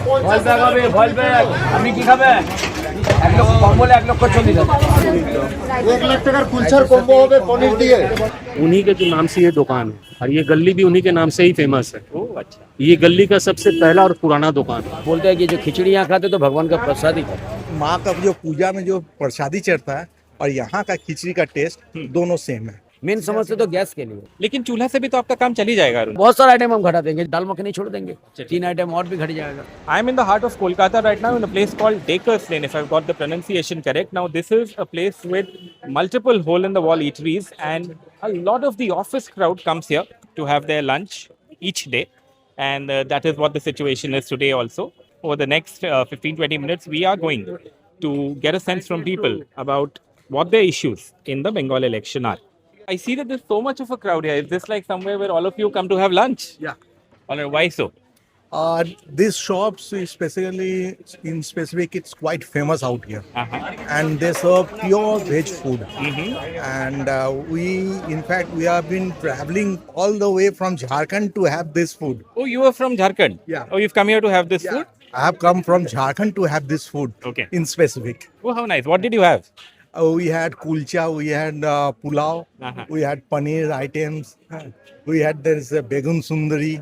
ভয় পাবে ভয় পাবে আমি কি খাবে এক লক্ষ কম বলে 1,40,000 1,00,000 টাকার কুলচার কম্বো হবে পনির দিয়ে। उन्हीं के जो नाम से ये दुकान है और ये गली भी उन्हीं के नाम से ही फेमस है। अच्छा, ये गली का सबसे पहला और पुराना दुकान है। बोलते हैं कि जो खिचड़ी यहाँ खाते तो भगवान का प्रसाद ही खाते। माँ का जो पूजा में जो प्रसादी चढ़ता है और यहाँ का खिचड़ी का टेस्ट दोनों सेम है। मेन समस्या तो गैस के लिए। लेकिन चूल्हा से भी तो आपका काम चल ही जाएगा अरुण। बहुत सारा आइटम हम घटा देंगे, दाल मखनी छोड़ देंगे, 3 आइटम और भी घट जाएगा। I am in the heart of Kolkata right now in a place called Dakers Lane, if I've got the pronunciation correct. Now, this is a place with multiple hole-in-the-wall eateries, and a lot of the office crowd comes here to have their lunch each day, and that is what the situation is today also. Over the next 15-20 minutes, we are going to get a sense from people about what their issues in the Bengal election are. I see that there's so much of a crowd here. Is this like somewhere where all of you come to have lunch? Yeah. All right, why so? These shops, especially in specific, it's quite famous out here. And they serve pure veg food. And in fact, we have been traveling all the way from Jharkhand to have this food. Oh, you are from Jharkhand? Yeah. Oh, you've come here to have this food? I have come from Jharkhand to have this food. Okay. In specific. Oh, how nice. What did you have? We had kulcha, we had pulao, we had paneer items, we had there's a begun sundari,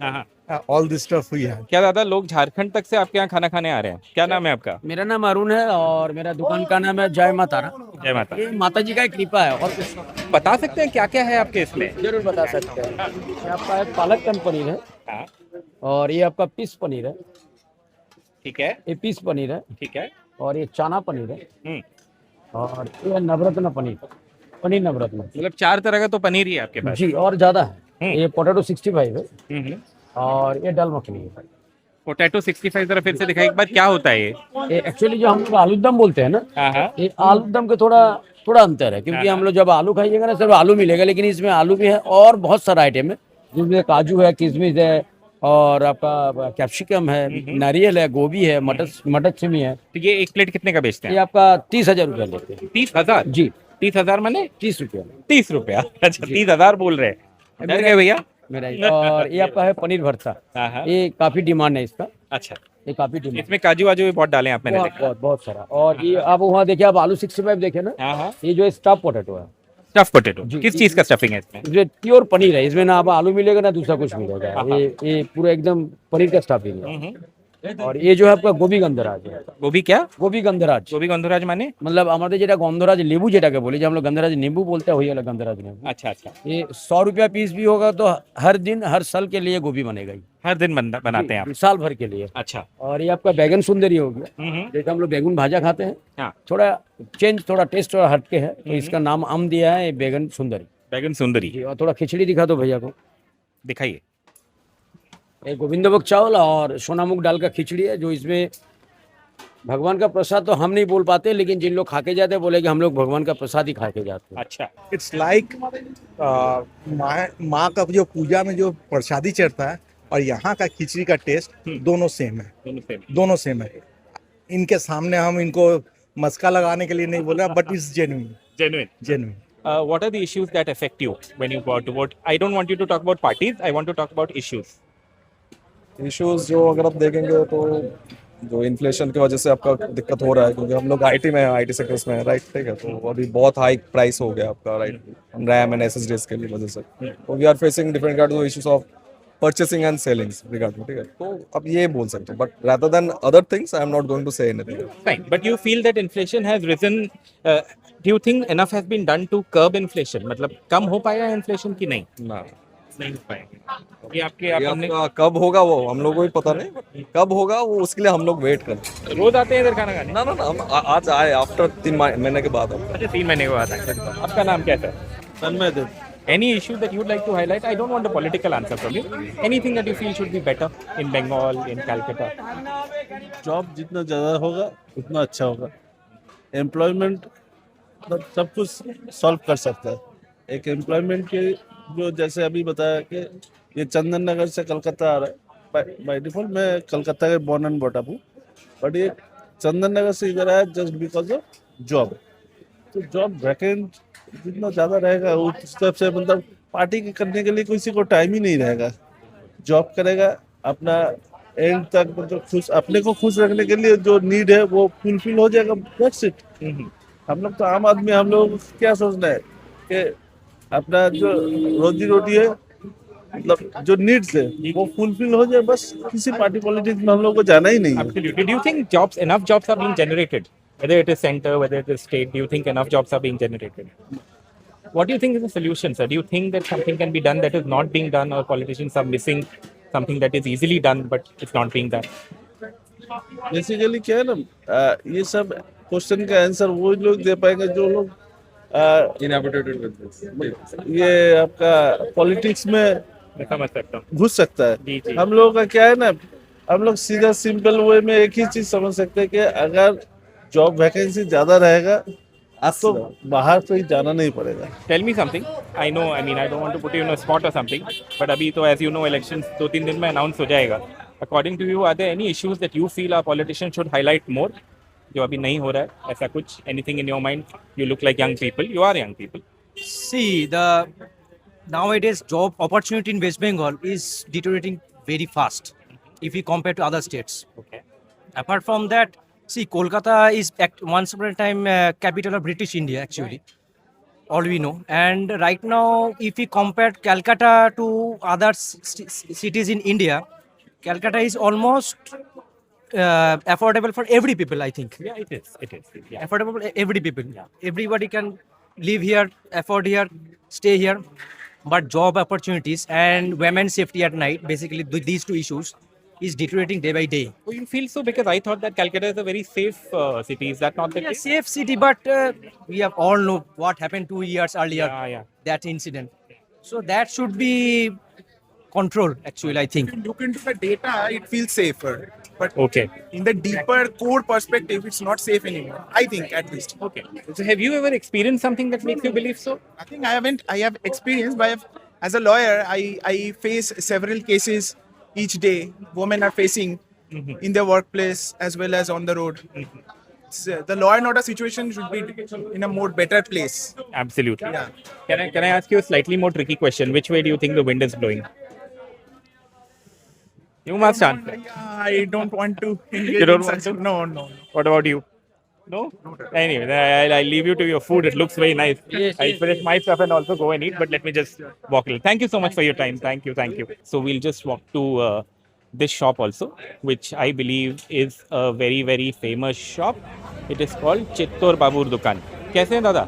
all this stuff we had. क्या दादा लोग झारखंड तक से आपके यहाँ खाना खाने आ रहे हैं? क्या नाम है आपका? मेरा नाम अरुण है और मेरा दुकान का नाम है जय माता रा। जय माता। ये माता जी का एक कृपा है और कुछ बता सकते हैं क्या क्या है आपके इसमें? जरूर बता सकते हैं। ये आपका है पालक कन पनीर है हाँ, और ये आपका पीस पनीर है, ठीक है, ये पीस पनीर है ठीक है। और ये चना पनीर है हम्म, और ये नवरत्न पनीर, पनीर नवरत्न। मतलब 4 तरह का तो पनीर ही है आपके पास। जी और ज्यादा है। ये पोटैटो 65 है हम्म, और ये दाल मखनी है। पोटैटो 65 जरा फिर से दिखाइए एक बार, क्या होता है ये? ये एक्चुअली जो हम लोग आलू दम बोलते हैं ना, हाँ हाँ, ये आलू दम के थोड़ा थोड़ा अंतर है, क्योंकि हम लोग जब आलू खाइएगा ना सिर्फ आलू मिलेगा, लेकिन इसमें आलू भी है और बहुत सारा आइटम है जिसमें काजू है, किशमिश है और आपका कैप्सिकम है, नारियल है, गोभी है, मटर छिमी है। तो ये एक प्लेट कितने का बेचते ये हैं? आपका 30,000 रुपया लेते हैं। 30,000? जी 30,000 माने 30 रुपया 30 रुपया। अच्छा, 30,000 बोल रहे हैं, डर गए भैया। मेरा ही। और ये आपका है पनीर भरता, हाँ हाँ, ये काफी डिमांड है इसका, अच्छा। ये काफी डिमांड इसमें काजू वाजू भी बहुत डाले हैं आप, मैंने बहुत देखा। बहुत बहुत सारा। और ये आप वहाँ देखिए, आप आलू 65 देखे ना, हाँ हाँ, ये जो है स्टफ पोटैटो है, स्टफ पोटैटो जी। किस चीज का स्टफिंग है इसमें? जो प्योर पनीर है, इसमें ना आप आलू मिलेगा ना दूसरा कुछ मिलेगा। ये पूरा एकदम पनीर का स्टफिंग है। और ये जो है आपका गोभी गंधराज है। गोभी क्या? गोभी गंधराज गोभी गंधराज माने? मतलब हमारे जेटा गंधराज नींबू जेटाके बोले, जो हम लोग गंधराज नींबू बोलते हैं, वही वाला गंधराज नींबू। अच्छा अच्छा, ये 100 रुपया पीस भी होगा तो हर दिन हर साल के लिए गोभी बनेगा ही, हर दिन बनाते हैं आप? साल भर के लिए। अच्छा, और ये आपका बैगन सुंदरी हो गया, जैसे हम लोग बैगन भाजा खाते हैं, हाँ, थोड़ा चेंज, थोड़ा टेस्ट थोड़ा हटके है, तो इसका नाम हम दिया है बैगन सुंदरी। बैगन सुंदरी। जी, और थोड़ा खिचड़ी दिखा दो भैया को। दिखाइए। ये गोविंदभोग चावल और सोनामुग दाल का खिचड़ी है, जो इसमें भगवान का प्रसाद तो हम नहीं बोल पाते, लेकिन जिन लोग खा के जाते हैं बोले कि हम लोग भगवान का प्रसाद ही खा के जाते हैं। अच्छा, It's like माँ का जो पूजा में जो प्रसादी चढ़ता है और यहाँ का खिचड़ी का टेस्ट दोनों सेम है, दोनों सेम है। इनके सामने हम इनको मस्का लगाने के लिए नहीं बोल रहे, but it's genuine genuine. Genuine. What are the issues that affect you when you go out to vote? I don't want you to talk about parties. I want to talk about issues. Issues जो अगर आप देखेंगे तो जो inflation की वजह से आपका दिक्कत हो रहा है, क्योंकि हम लोग आईटी में आईटी सेक्टर्स में, राइट, ठीक है, तो अभी बहुत हाई प्राइस हो गया आपका, राइट, रैम एंड एसएसडीज के लिए वजह से। तो we are facing different kind of issues of purchasing and selling regard में, ठीक है, तो अब ये बोल सकते हो, but rather than other things I am not going to say anything. Fine. But you feel that inflation has risen. Do you think enough has been done to curb inflation? मतलब कम हो पाया है inflation की नहीं? ना, नहीं हो पाया। ये आपके ये हमने आपका कब होगा वो हम लोगों को ही पता नहीं, कब होगा वो उसके लिए हम लोग वेट करते हैं। रोज आते हैं इधर खाना खाने? ना ना ना, हम आज आए आफ्टर 3 महीने के बाद। अच्छा, 3 महीने के बाद आए। आपका नाम क्या है? तन्मय देव। Any issue that you'd like to highlight? I don't want a political answer from you. Anything that you feel should be better in Bengal, in Calcutta? Job जितना ज़्यादा होगा उतना अच्छा होगा। एम्प्लॉयमेंट सब कुछ सॉल्व कर सकता है। एक एम्प्लॉयमेंट के जो जैसे अभी बताया कि ये चंदन नगर से कलकत्ता आ रहा है, बाय डिफॉल्ट मैं कलकत्ता के बॉर्न एंड बॉट अप हूँ, बट ये चंदन नगर से इधर आया जस्ट बिकॉज ऑफ जॉब। तो जॉब वैकेंट जितना ज़्यादा रहेगा उस तरफ से मतलब पार्टी के करने के लिए किसी को टाइम ही नहीं रहेगा। जॉब करेगा, अपना एंड तक मतलब खुश, अपने को खुश रखने के लिए जो नीड है वो फुलफिल हो जाएगा, दैट्स इट। हम लोग तो आम आदमी, हम लोग को क्या सोचना है कि अपना जो रोजी रोटी है, मतलब जो नीड्स है वो फुलफिल हो जाए, बस किसी पार्टी पॉलिटिक्स में हम लोग को जाना ही नहीं है। Absolutely. Do you think enough jobs are being generated? Whether it is center, whether it is state, do you think enough jobs are being generated? What do you think is the solution, sir? Do you think that something can be done that is not being done, or politicians are missing something that is easily done but it's not being done? Basically क्या है ना, ये सब question का answer वो लोग दे पाएंगे जो लोग ये आपका पॉलिटिक्स में मैं समझ सकता हूँ। घुस सकता जी, है। जी। हम लोगों का क्या है ना, हम लोग सीधा सिंपल वे में एक ही चीज समझ सकते हैं कि अगर जॉब वैकेंसी ज्यादा रहेगा तो बाहर से ही जाना नहीं पड़ेगा। Tell me something. I know, I mean, I don't want to put you in a spot or something, but अभी तो as you know, elections 2-3 दिन में announce हो जाएगा. According to you, are there any issues that you feel our politicians should highlight more? जो अभी नहीं हो रहा है, ऐसा कुछ? Anything in your mind? You look like young people. You are young people. See, the nowadays job opportunity in West Bengal is deteriorating very fast if we compare to other states. Okay. Apart from that, see, Kolkata is once upon a time capital of British India, actually. All we know. And right now, if we compare Calcutta to other cities in India, Calcutta is almost affordable for every people, I think. Yeah, it is. It is. Yeah. Affordable for every people. Everybody can live here, afford here, stay here. But job opportunities and women's safety at night, basically these two issues, is deteriorating day by day. Oh, you feel so because I thought that Calcutta is a very safe city. Is that not the Yeah, case? safe city, but we have all know what happened 2 years earlier. Yeah. That incident. So that should be controlled. Actually, I think. If you look into the data, it feels safer. But Okay. in the deeper core perspective, it's not safe anymore. I think, at least. Okay. So have you ever experienced something that makes you believe so? I think I haven't. I have experience, but as a lawyer, I face several cases each day. Women are facing in their workplace as well as on the road. The law and order situation should be in a more better place. Absolutely. Yeah. Can I ask you a slightly more tricky question? Which way do you think the wind is blowing? You must answer. I don't want to engage You don't in want such. to? No. What about you? No? Anyway, I'll leave you to your food. It looks very nice. I'll finish my stuff and also go and eat, but let me just walk a little. Thank you so much for your time. Thank you. So we'll just walk to this shop also, which I believe is a very, very famous shop. It is called Chittor बाबूर दुकान. कैसे हैं दादा?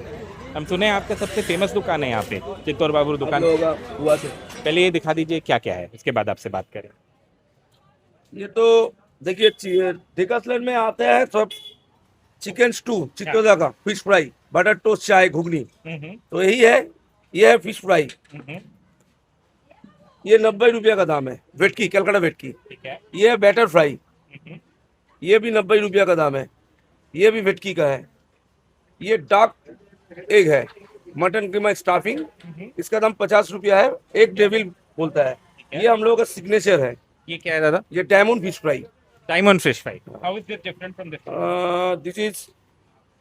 हम सुने हैं आपका सबसे famous दुकान है यहाँ पे, चित्तौर बाबूर दुकान. पहले ये दिखा दीजिए क्या क्या है, उसके बाद आपसे बात करें. ये तो देखिए डेकाथलन में आता है सब चिकन स्टू, चित्तौरा का फिश फ्राई, बटर टोस्ट, चाय, घुगनी, तो यही है. ये है फिश फ्राई, ये 90 रुपया का दाम है. वेटकी, कलकत्ता वेटकी. ठीक है. ये है बैटर फ्राई, ये भी 90 रुपया का दाम है. ये भी वेटकी का है. ये डार्क एग है, मटन कीमा स्टाफिंग, इसका दाम 50 रुपया है. एक डेविल बोलता है. ये हम लोगों का सिग्नेचर है. ये क्या है दादा? ये diamond fish fry. Diamond fish fry. How is this different from this? This is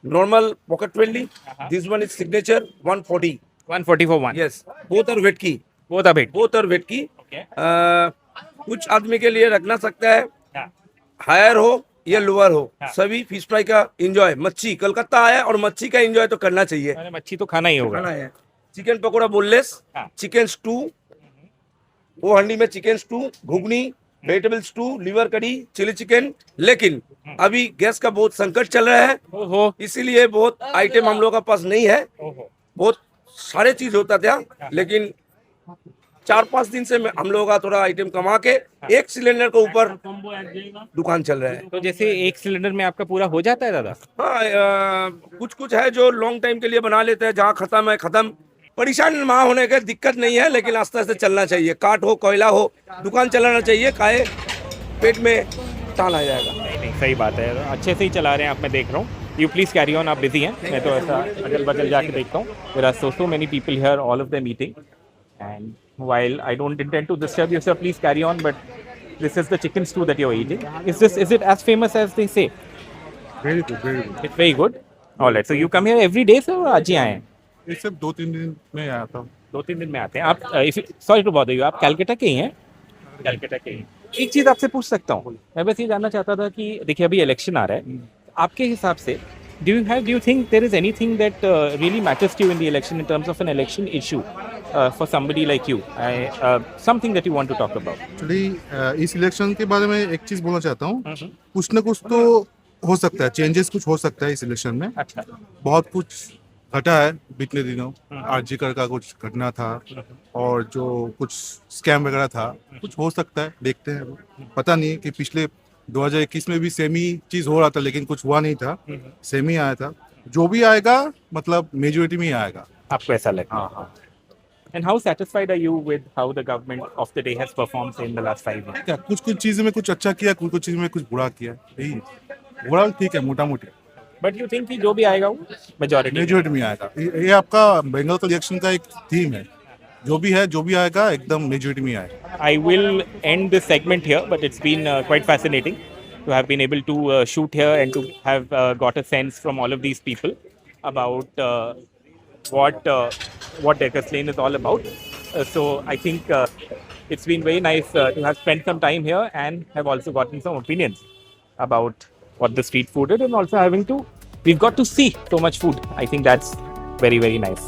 normal pocket friendly. This one is signature 140. 140 for one. Yes, both are wetki. Both are big. Both are wetki. Okay. कुछ आदमी के लिए रखना सकता है, हाँ. Higher हो या लोअर हो, हाँ. सभी फिश फ्राई का एंजॉय. मच्छी कलकत्ता आया और मच्छी का एंजॉय तो करना चाहिए. अरे मच्छी तो खाना ही होगा. खाना है. चिकन पकौड़ा बोनलेस, हाँ. चिकन स्टू, वो हंडी में चिकन स्टू, घुगनी, वेजिटेबल स्टू, लिवर कड़ी, चिली चिकन. लेकिन अभी गैस का बहुत संकट चल रहा है, ओहो. इसीलिए बहुत आइटम हम लोगों का पास नहीं है. ओहो. बहुत सारे चीज होता था, लेकिन 4-5 दिन से हम लोगों का थोड़ा आइटम कमा के एक सिलेंडर के ऊपर दुकान चल रहा है. तो जैसे एक सिलेंडर में आपका पूरा हो जाता है दादा? हाँ, कुछ है जो लॉन्ग टाइम के लिए बना लेते हैं. जहाँ खत्म है खत्म. परेशान ना होने का दिक्कत नहीं है, लेकिन आस्ते आस्ते चलना चाहिए. काट हो कोयला हो, दुकान चलाना चाहिए. काहे पेट में तान आ जाएगा. नहीं, सही बात है. अच्छे से ही चला रहे हैं आप, मैं देख रहा हूँ. You please carry on. आप बिजी हैं, मैं तो ऐसा अगल बगल जाके देखता हूँ. There are so many people here, all of them eating, and while I don't intend to disturb you, sir, please carry on. But this is the chicken stew that you're eating. Is it as famous as they say? Very good, very good. It's very good. All right. So you come here every day, sir, or आज ही आए हैं? ये सब 2-3 दिन में आया था. 2-3 दिन में आते हैं आप. सॉरी टू बॉदर यू, आप कलकत्ता के ही हैं? कलकत्ता के ही. एक चीज आपसे पूछ सकता हूँ, मैं बस ये जानना चाहता था कि देखिए अभी इलेक्शन आ रहा है, आपके हिसाब से do you think there is anything that really matters to you in the election in terms of an election issue for somebody like you? Something that you want to talk about? Actually इस election के बारे में एक चीज बोलना चाहता हूँ, कुछ ना कुछ तो हो सकता है, चेंजेस कुछ हो सकता है इस इलेक्शन में। अच्छा, बहुत कुछ घटा है बीते दिनों, आरजी कर का कुछ घटना था और जो कुछ स्कैम वगैरह था, कुछ हो सकता है, देखते हैं। पता नहीं कि पिछले 2021 में भी सेम ही चीज हो रहा था लेकिन कुछ हुआ नहीं था, सेम ही आया था। जो भी आएगा मतलब मेजोरिटी में ही आएगा। आपको ऐसा लगता है? हाँ। And how satisfied are you with how the government of the day has performed say, in the last 5 years? क्या कुछ कुछ चीज़ों में कुछ अच्छा किया, कुछ कुछ चीज़ में कुछ बुरा किया, यही ओवरऑल ठीक है, मोटा मोटी But you think कि जो भी आएगा वो majority? मेजोरिटी में आएगा। ये आपका बंगाल का इलेक्शन का एक थीम है, जो भी आएगा एकदम मेजोरिटी में आएगा। I will end this segment here, but it's been quite fascinating to have been able to shoot here and to have got a sense from all of these people about what Deckers Lane is all about. So I think it's been very nice to have spent some time here and have also gotten some opinions about what the street food is, and also we've got to see so much food. I think that's very, very nice.